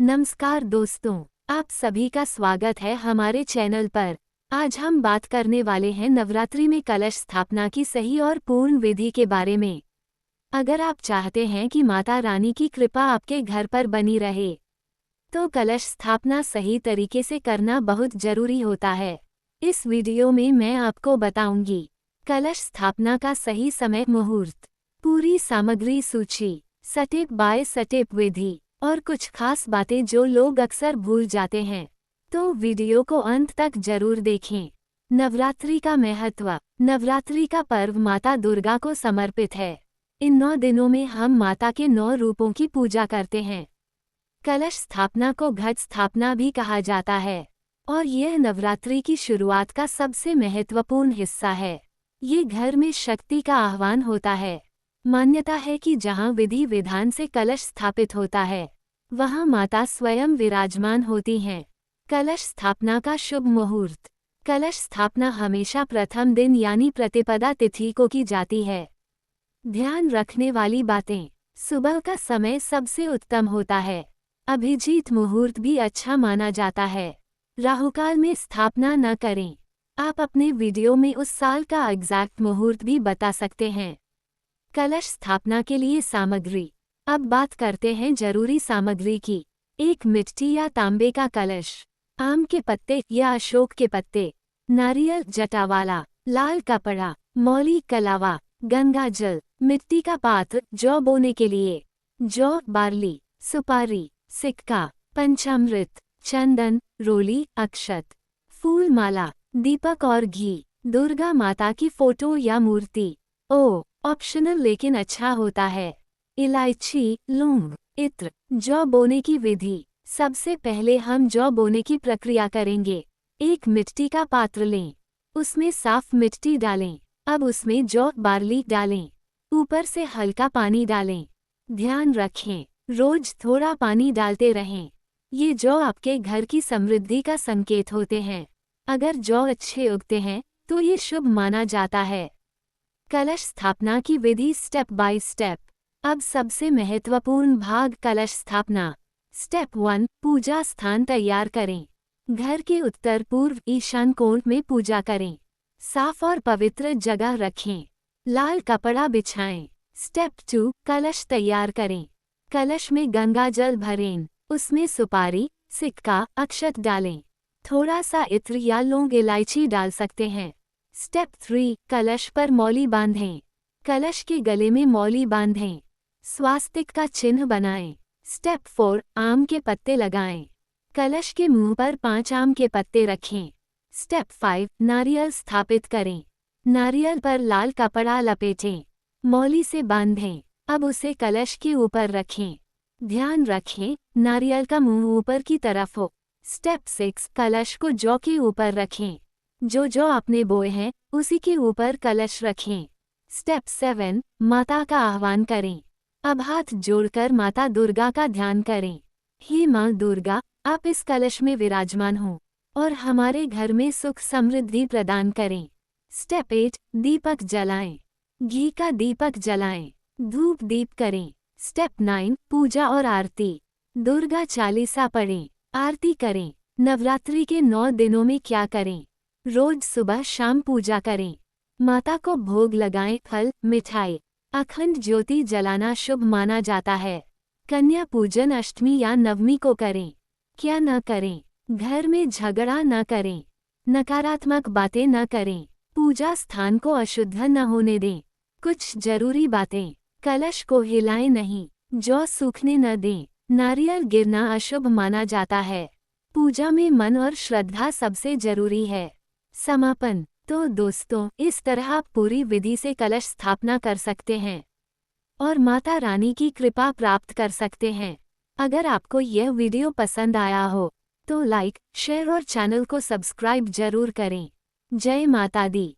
नमस्कार दोस्तों, आप सभी का स्वागत है हमारे चैनल पर। आज हम बात करने वाले हैं नवरात्रि में कलश स्थापना की सही और पूर्ण विधि के बारे में। अगर आप चाहते हैं कि माता रानी की कृपा आपके घर पर बनी रहे, तो कलश स्थापना सही तरीके से करना बहुत जरूरी होता है। इस वीडियो में मैं आपको बताऊंगी कलश स्थापना का सही समय, मुहूर्त, पूरी सामग्री सूची, स्टेप बाय स्टेप विधि और कुछ खास बातें जो लोग अक्सर भूल जाते हैं। तो वीडियो को अंत तक जरूर देखें। नवरात्रि का महत्व। नवरात्रि का पर्व माता दुर्गा को समर्पित है। इन 9 दिनों में हम माता के 9 रूपों की पूजा करते हैं। कलश स्थापना को घट स्थापना भी कहा जाता है और यह नवरात्रि की शुरुआत का सबसे महत्वपूर्ण हिस्सा है। ये घर में शक्ति का आह्वान होता है। मान्यता है कि जहाँ विधि विधान से कलश स्थापित होता है, वहाँ माता स्वयं विराजमान होती हैं। कलश स्थापना का शुभ मुहूर्त। कलश स्थापना हमेशा प्रथम दिन यानी प्रतिपदा तिथि को की जाती है। ध्यान रखने वाली बातें। सुबह का समय सबसे उत्तम होता है। अभिजीत मुहूर्त भी अच्छा माना जाता है। राहुकाल में स्थापना न करें। आप अपने वीडियो में उस साल का एग्जैक्ट मुहूर्त भी बता सकते हैं। कलश स्थापना के लिए सामग्री। अब बात करते हैं जरूरी सामग्री की। 1 मिट्टी या तांबे का कलश, आम के पत्ते या अशोक के पत्ते, नारियल जटा वाला, लाल कपड़ा, मौली कलावा, गंगा जल, मिट्टी का पात्र जौ बोने के लिए, जौ, बार्ली, सुपारी, सिक्का, पंचामृत, चंदन, रोली, अक्षत, फूल माला, दीपक और घी, दुर्गा माता की फोटो या मूर्ति। ऑप्शनल लेकिन अच्छा होता है। इलायची, लौंग, इत्र। जौ बोने की विधि। सबसे पहले हम जौ बोने की प्रक्रिया करेंगे। 1 मिट्टी का पात्र लें, उसमें साफ मिट्टी डालें। अब उसमें जौ, बार्ली डालें। ऊपर से हल्का पानी डालें। ध्यान रखें, रोज थोड़ा पानी डालते रहें। ये जौ आपके घर की समृद्धि का संकेत होते हैं। अगर जौ अच्छे उगते हैं तो ये शुभ माना जाता है। कलश स्थापना की विधि स्टेप बाय स्टेप। अब सबसे महत्वपूर्ण भाग, कलश स्थापना। स्टेप 1, पूजा स्थान तैयार करें। घर के उत्तर पूर्व ईशान कोण में पूजा करें। साफ और पवित्र जगह रखें। लाल कपड़ा बिछाएं। स्टेप 2, कलश तैयार करें। कलश में गंगा जल भरें। उसमें सुपारी, सिक्का, अक्षत डालें। थोड़ा सा इत्र या लौंग, इलायची डाल सकते हैं। स्टेप 3, कलश पर मौली बांधें। कलश के गले में मौली बांधें। स्वास्तिक का चिन्ह बनाएं। स्टेप 4, आम के पत्ते लगाएं। कलश के मुंह पर 5 आम के पत्ते रखें। स्टेप 5, नारियल स्थापित करें। नारियल पर लाल कपड़ा लपेटें। मौली से बांधें। अब उसे कलश के ऊपर रखें। ध्यान रखें, नारियल का मुंह ऊपर की तरफ हो। स्टेप 6, कलश को जौ के ऊपर रखें। जो आपने बोए हैं उसी के ऊपर कलश रखें। स्टेप 7, माता का आह्वान करें। अब हाथ जोड़कर माता दुर्गा का ध्यान करें। हे माँ दुर्गा, आप इस कलश में विराजमान हो और हमारे घर में सुख समृद्धि प्रदान करें। स्टेप 8, दीपक जलाएं। घी का दीपक जलाएं। धूप दीप करें। स्टेप 9, पूजा और आरती। दुर्गा चालीसा पढ़ें, आरती करें। नवरात्रि के 9 दिनों में क्या करें? रोज सुबह शाम पूजा करें। माता को भोग लगाएं। फल, मिठाई, अखंड ज्योति जलाना शुभ माना जाता है। कन्या पूजन अष्टमी या नवमी को करें। क्या न करें? घर में झगड़ा न करें। नकारात्मक बातें न करें। पूजा स्थान को अशुद्ध न होने दें। कुछ जरूरी बातें। कलश को हिलाएं नहीं। जौ सूखने न दें। नारियल गिरना अशुभ माना जाता है। पूजा में मन और श्रद्धा सबसे जरूरी है। समापन। तो दोस्तों, इस तरह आप पूरी विधि से कलश स्थापना कर सकते हैं और माता रानी की कृपा प्राप्त कर सकते हैं। अगर आपको यह वीडियो पसंद आया हो तो लाइक, शेयर और चैनल को सब्सक्राइब जरूर करें। जय माता दी।